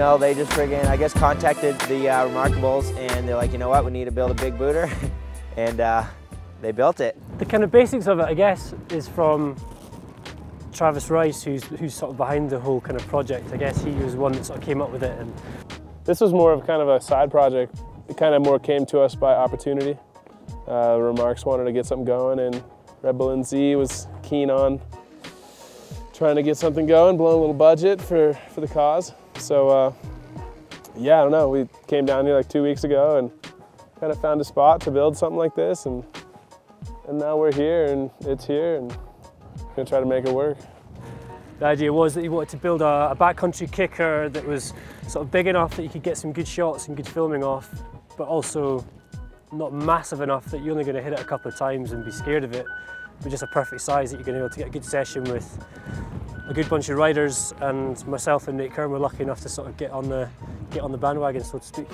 know, they just friggin', I guess, contacted the Remarkables, and they're like, you know what, we need to build a big booter, and they built it. The kind of basics of it, I guess, is from Travis Rice, who's sort of behind the whole kind of project. I guess he was the one that sort of came up with it. And this was more of kind of a side project. It kind of more came to us by opportunity. Remarks wanted to get something going, and Red Bull NZ was keen on trying to get something going, blowing a little budget for the cause. So yeah, I don't know, we came down here like 2 weeks ago and kind of found a spot to build something like this, and now we're here, and it's here, and we're gonna try to make it work. The idea was that he wanted to build a backcountry kicker that was sort of big enough that you could get some good shots and good filming off, but also not massive enough that you're only going to hit it a couple of times and be scared of it, but just a perfect size that you're going to be able to get a good session with a good bunch of riders. And myself and Kern were lucky enough to sort of get on the bandwagon, so to speak.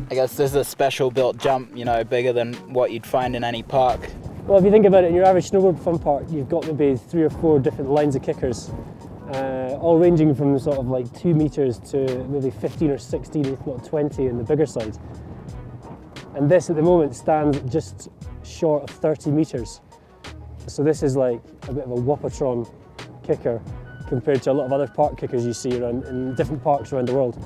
I guess this is a special built jump, you know, bigger than what you'd find in any park. Well, if you think about it, in your average snowboard fun park, you've got maybe 3 or 4 different lines of kickers, all ranging from sort of like 2 meters to maybe 15 or 16, if not 20 on the bigger side. And this at the moment stands just short of 30 meters. So this is like a bit of a Whoppatron kicker compared to a lot of other park kickers you see around in different parks around the world.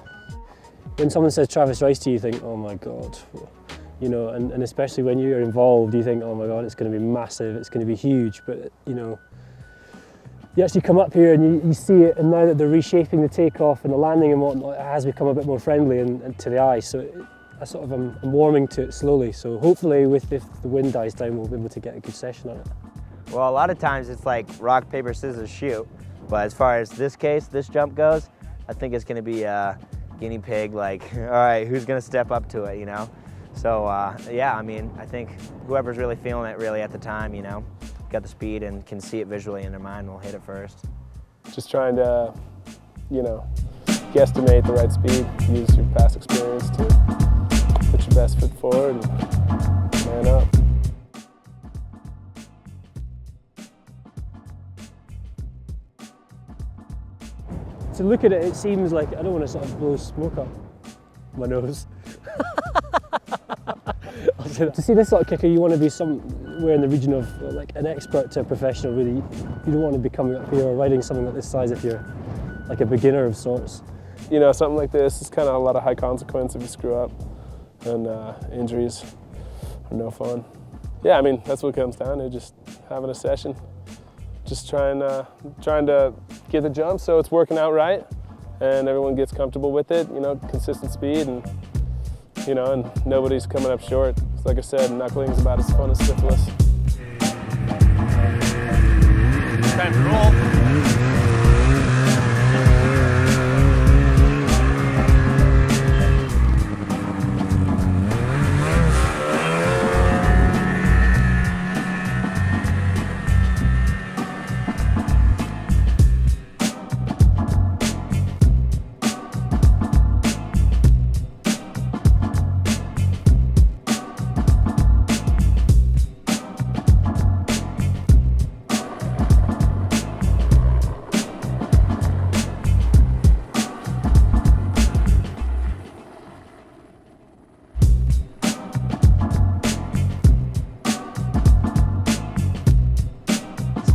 When someone says Travis Rice to you, you think, oh my God, you know, and especially when you're involved, you think, oh my God, it's going to be massive, it's going to be huge. But, you know, you actually come up here and you see it, and now that they're reshaping the takeoff and the landing and whatnot, it has become a bit more friendly and to the eye. So I sort of I'm warming to it slowly. So hopefully, if the wind dies down, we'll be able to get a good session on it. Well, a lot of times it's like rock, paper, scissors, shoot. But as far as this case, this jump goes, I think it's going to be guinea pig, like, all right, who's gonna step up to it, you know? So yeah, I mean, I think whoever's really feeling it really at the time, you know, got the speed and can see it visually in their mind will hit it first. Just trying to, you know, guesstimate the right speed, use your past experience to put your best foot forward and man up. To look at it, it seems like, I don't want to sort of blow smoke up my nose. To see this sort of kicker, you want to be somewhere in the region of like an expert to a professional, really. You don't want to be coming up here or riding something like this size if you're like a beginner of sorts. You know, something like this is kind of a lot of high consequence if you screw up, and injuries are no fun. Yeah, I mean, that's what it comes down to, just having a session. Just trying to get the jump so it's working out right and everyone gets comfortable with it, you know, consistent speed, and, you know, and nobody's coming up short. Like I said, knuckling is about as fun as syphilis. Time to roll.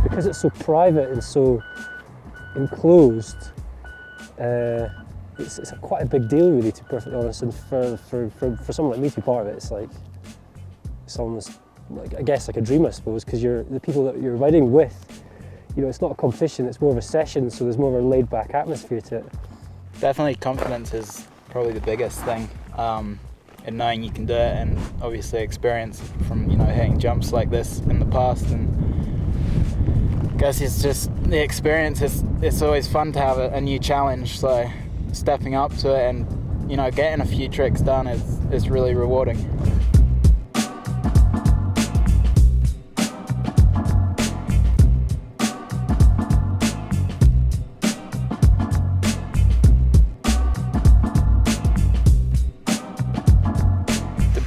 Because it's so private and so enclosed, it's quite a big deal, really, to be perfectly honest. And for someone like me to be part of it, it's almost like, I guess, like a dream, I suppose, because the people that you're riding with, you know, it's not a competition, it's more of a session, so there's more of a laid-back atmosphere to it. Definitely confidence is probably the biggest thing, in knowing you can do it, and obviously experience from, you know, hitting jumps like this in the past. And I guess it's just the experience. It's always fun to have a new challenge, so stepping up to it and, you know, getting a few tricks done is really rewarding.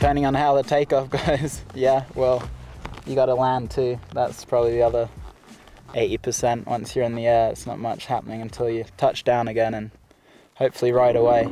depending on how the takeoff goes, yeah, well, you got to land too. That's probably the other 80%. Once you're in the air, it's not much happening until you touch down again, and hopefully right away.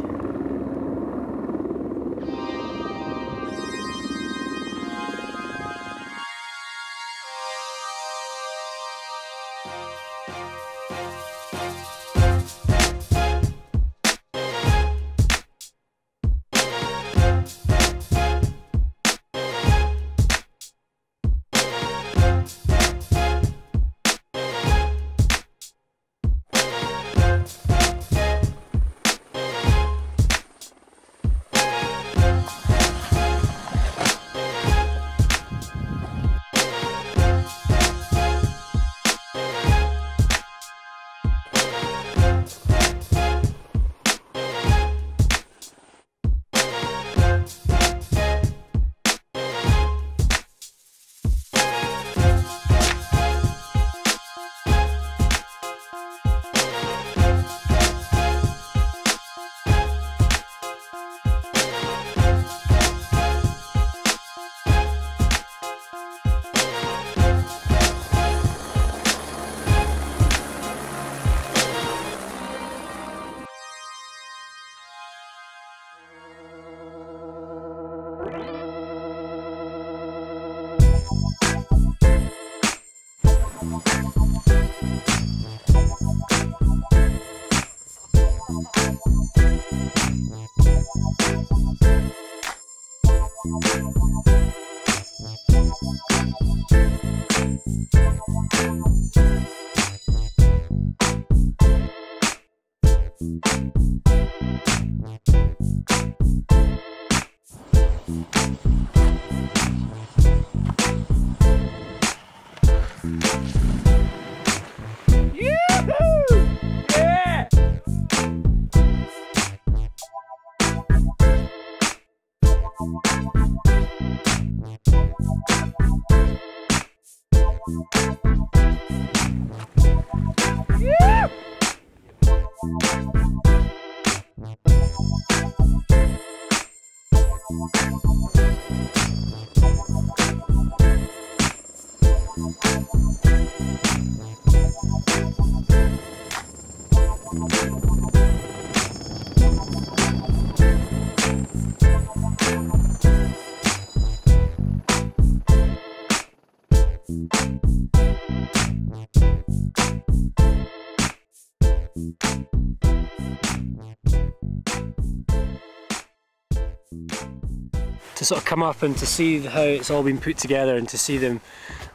To sort of come up and to see how it's all been put together and to see them,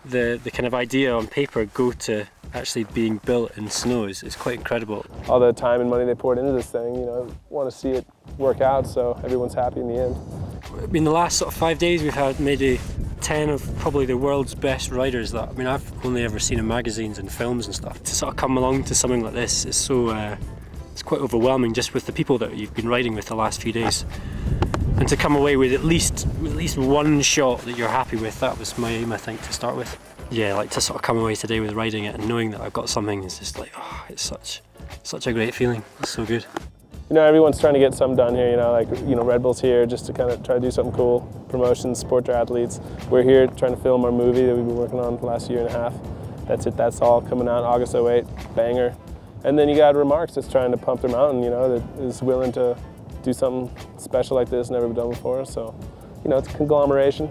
the kind of idea on paper go to actually being built in snows is quite incredible. All the time and money they poured into this thing, you know, want to see it work out so everyone's happy in the end. In the last sort of 5 days we've had maybe 10 of probably the world's best riders that, I mean, I've only ever seen in magazines and films and stuff. To sort of come along to something like this is so, it's quite overwhelming just with the people that you've been riding with the last few days. And to come away with at least one shot that you're happy with, that was my aim, I think, to start with. Yeah, like to sort of come away today with riding it and knowing that I've got something is just like, oh, it's such a great feeling. It's so good. You know, everyone's trying to get something done here, you know, like, you know, Red Bull's here just to kind of try to do something cool, promotions, support their athletes. We're here trying to film our movie that we've been working on for the last year and a half. That's it, that's all coming out August 08, banger. And then you got Remarks that's trying to pump their mountain, you know, that is willing to do something special like this, never been done before. So, you know, it's a conglomeration.